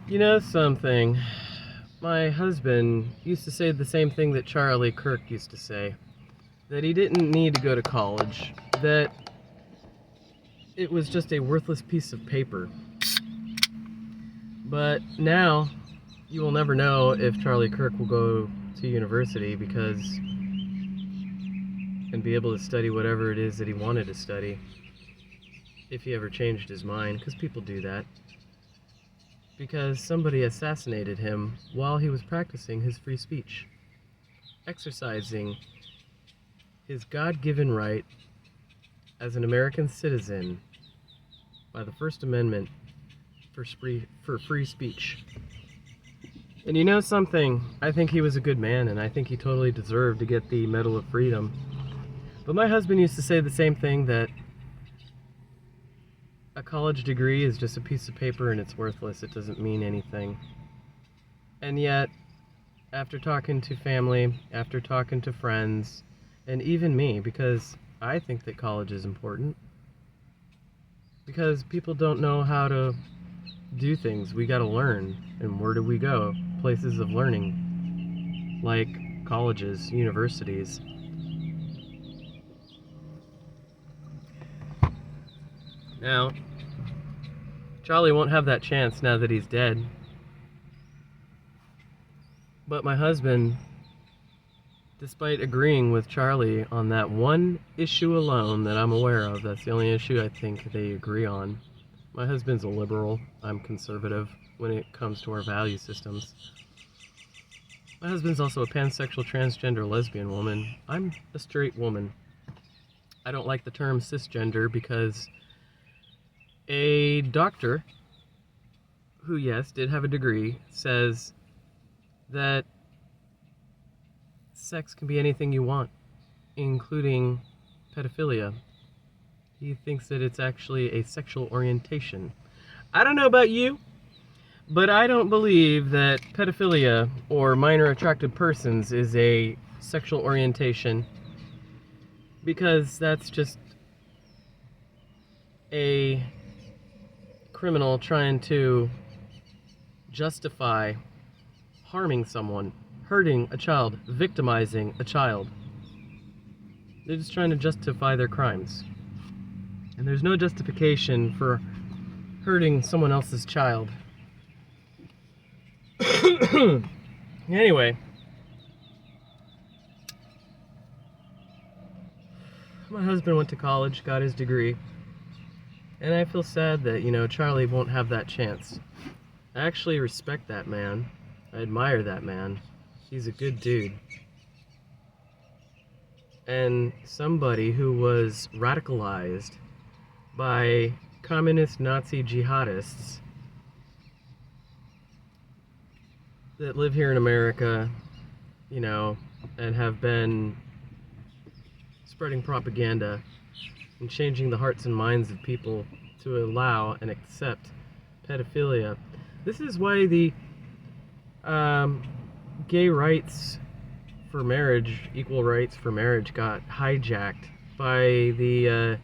You know something? My husband used to say the same thing that Charlie Kirk used to say. That he didn't need to go to college. That it was just a worthless piece of paper. But now, you will never know if Charlie Kirk will go to university and be able to study whatever it is that he wanted to study. If he ever changed his mind, because people do that. Because somebody assassinated him while he was practicing his free speech, exercising his God-given right as an American citizen by the First Amendment for free speech. And you know something? I think he was a good man, and I think he totally deserved to get the Medal of Freedom. But my husband used to say the same thing, that a college degree is just a piece of paper and it's worthless. It doesn't mean anything. And yet, after talking to family, after talking to friends, and even me, because I think that college is important, because people don't know how to do things. We gotta learn. And where do we go? Places of learning, like colleges, universities. Now, Charlie won't have that chance now that he's dead. But my husband, despite agreeing with Charlie on that one issue alone that I'm aware of, that's the only issue I think they agree on. My husband's a liberal. I'm conservative when it comes to our value systems. My husband's also a pansexual, transgender, lesbian woman. I'm a straight woman. I don't like the term cisgender because a doctor, who, yes, did have a degree, says that sex can be anything you want, including pedophilia. He thinks that it's actually a sexual orientation. I don't know about you, but I don't believe that pedophilia or minor attracted persons is a sexual orientation, because that's just a criminal trying to justify harming someone, hurting a child, victimizing a child. They're just trying to justify their crimes. And there's no justification for hurting someone else's child. Anyway, my husband went to college, got his degree, and I feel sad that, Charlie won't have that chance. I actually respect that man. I admire that man. He's a good dude. And somebody who was radicalized by communist Nazi jihadists that live here in America, and have been spreading propaganda and changing the hearts and minds of people to allow and accept pedophilia. This is why the gay rights for marriage, equal rights for marriage, got hijacked by the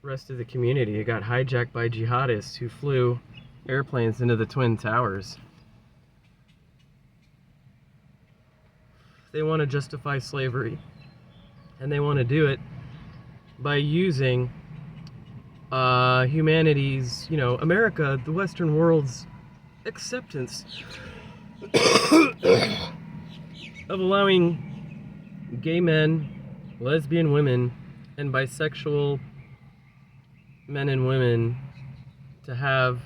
rest of the community. It got hijacked by jihadists who flew airplanes into the Twin Towers. They want to justify slavery, and they want to do it by using humanity's, America, the Western world's acceptance of allowing gay men, lesbian women, and bisexual men and women to have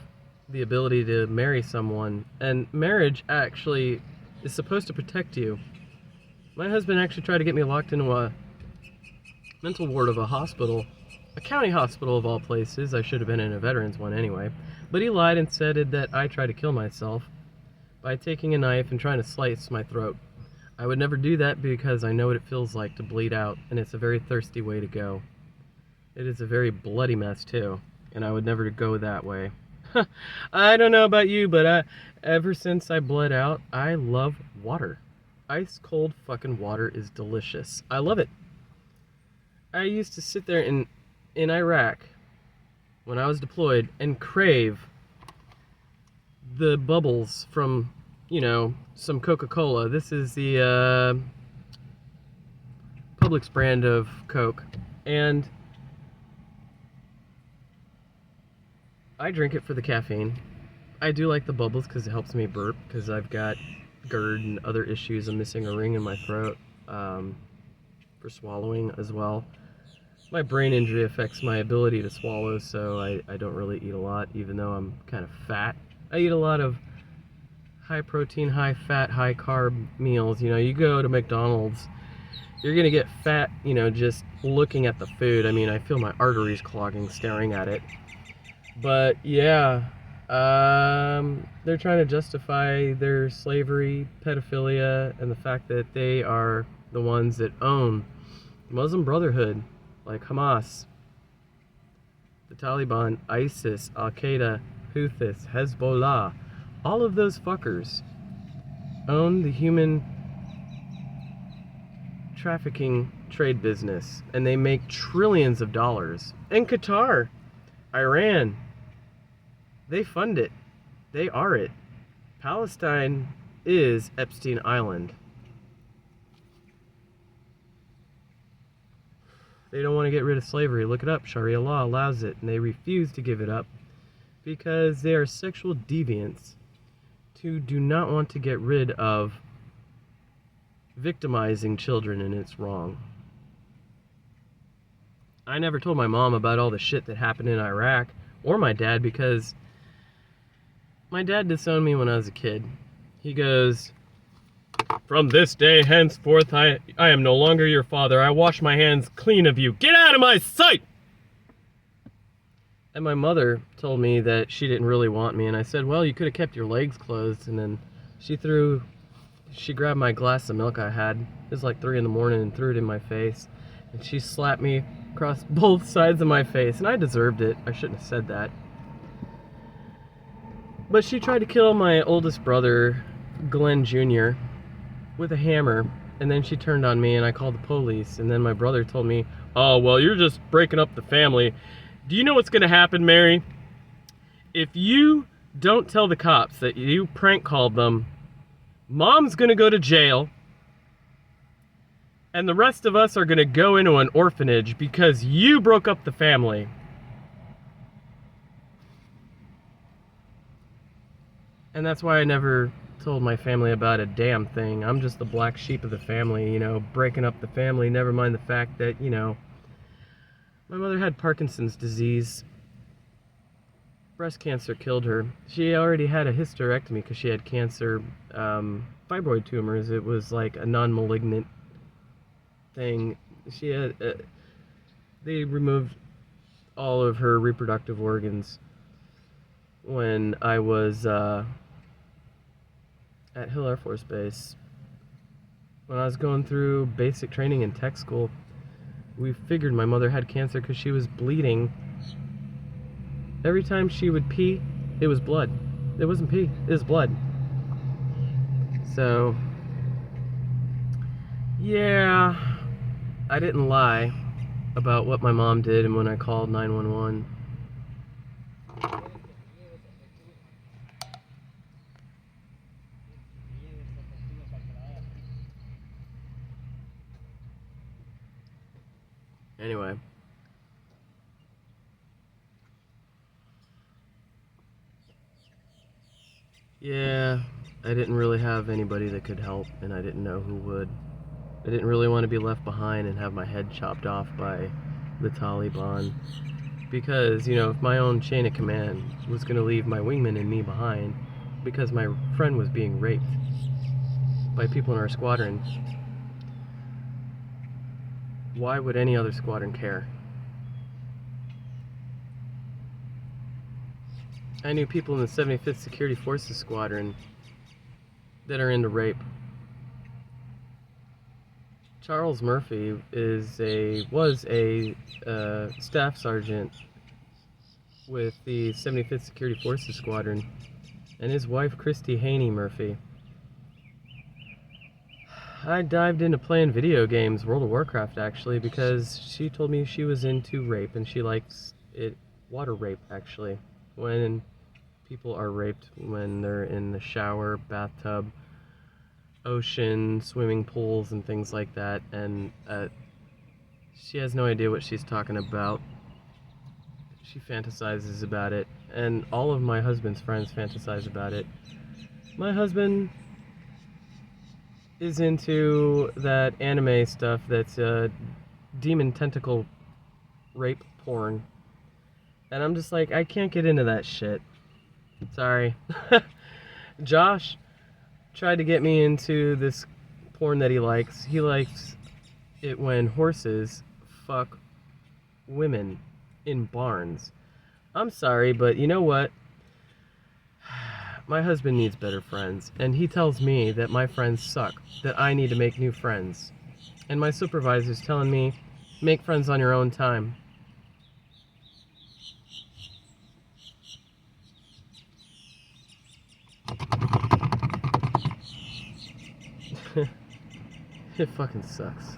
the ability to marry someone. And marriage actually is supposed to protect you. My husband actually tried to get me locked into a mental ward of a hospital, a county hospital of all places. I should have been in a veterans one anyway. But he lied and said that I tried to kill myself by taking a knife and trying to slice my throat. I would never do that because I know what it feels like to bleed out, and it's a very thirsty way to go. It is a very bloody mess too, and I would never go that way. I don't know about you, but ever since I bled out, I love water. Ice cold fucking water is delicious. I love it. I used to sit there in Iraq when I was deployed and crave the bubbles from, you know, some Coca-Cola. This is the Publix brand of Coke, and I drink it for the caffeine. I do like the bubbles because it helps me burp, because I've got GERD and other issues. I'm missing a ring in my throat for swallowing as well. My brain injury affects my ability to swallow, so I don't really eat a lot, even though I'm kind of fat. I eat a lot of high protein, high fat, high carb meals. You know, you go to McDonald's, you're gonna get fat, you know, just looking at the food. I mean, I feel my arteries clogging staring at it. But yeah, they're trying to justify their slavery, pedophilia, and the fact that they are the ones that own the Muslim Brotherhood, like Hamas, the Taliban, ISIS, Al-Qaeda, Houthis, Hezbollah. All of those fuckers own the human trafficking trade business, and they make trillions of dollars. And Qatar, Iran, they fund it. They are it. Palestine is Epstein Island. They don't want to get rid of slavery. Look it up. Sharia law allows it, and they refuse to give it up because they are sexual deviants who do not want to get rid of victimizing children, and it's wrong. I never told my mom about all the shit that happened in Iraq, or my dad, because my dad disowned me when I was a kid. He goes, "From this day henceforth, I am no longer your father. I wash my hands clean of you. Get out of my sight!" And my mother told me that she didn't really want me, and I said, "Well, you could have kept your legs closed." And then she grabbed my glass of milk I had. It was like 3 in the morning, and threw it in my face. And she slapped me across both sides of my face, and I deserved it. I shouldn't have said that. But she tried to kill my oldest brother, Glenn Jr., with a hammer, and then she turned on me, and I called the police. And then my brother told me, "Oh, well, you're just breaking up the family. Do you know what's going to happen, Mary? If you don't tell the cops that you prank called them, Mom's going to go to jail, and the rest of us are going to go into an orphanage because you broke up the family." And that's why I never told my family about a damn thing. I'm just the black sheep of the family, you know, breaking up the family. Never mind the fact that, you know, my mother had Parkinson's disease. Breast cancer killed her. She already had a hysterectomy because she had cancer, fibroid tumors. It was like a non-malignant thing. She had, they removed all of her reproductive organs when I was at Hill Air Force Base. When I was going through basic training in tech school, we figured my mother had cancer because she was bleeding. Every time she would pee, it was blood. It wasn't pee, it was blood. So, yeah, I didn't lie about what my mom did and when I called 911. Anyway. Yeah, I didn't really have anybody that could help, and I didn't know who would. I didn't really want to be left behind and have my head chopped off by the Taliban. Because, you know, if my own chain of command was going to leave my wingman and me behind because my friend was being raped by people in our squadron, why would any other squadron care? I knew people in the 75th Security Forces Squadron that are into rape. Charles Murphy was a staff sergeant with the 75th Security Forces Squadron, and his wife, Christy Haney Murphy. I dived into playing video games, World of Warcraft actually, because she told me she was into rape, and she likes it, water rape actually. When people are raped when they're in the shower, bathtub, ocean, swimming pools, and things like that, and she has no idea what she's talking about. She fantasizes about it, and all of my husband's friends fantasize about it. My husband is into that anime stuff that's demon tentacle rape porn. And I'm just like, I can't get into that shit. Sorry. Josh tried to get me into this porn that he likes. He likes it when horses fuck women in barns. I'm sorry, but you know what? My husband needs better friends, and he tells me that my friends suck, that I need to make new friends. And my supervisor's telling me, make friends on your own time. It fucking sucks.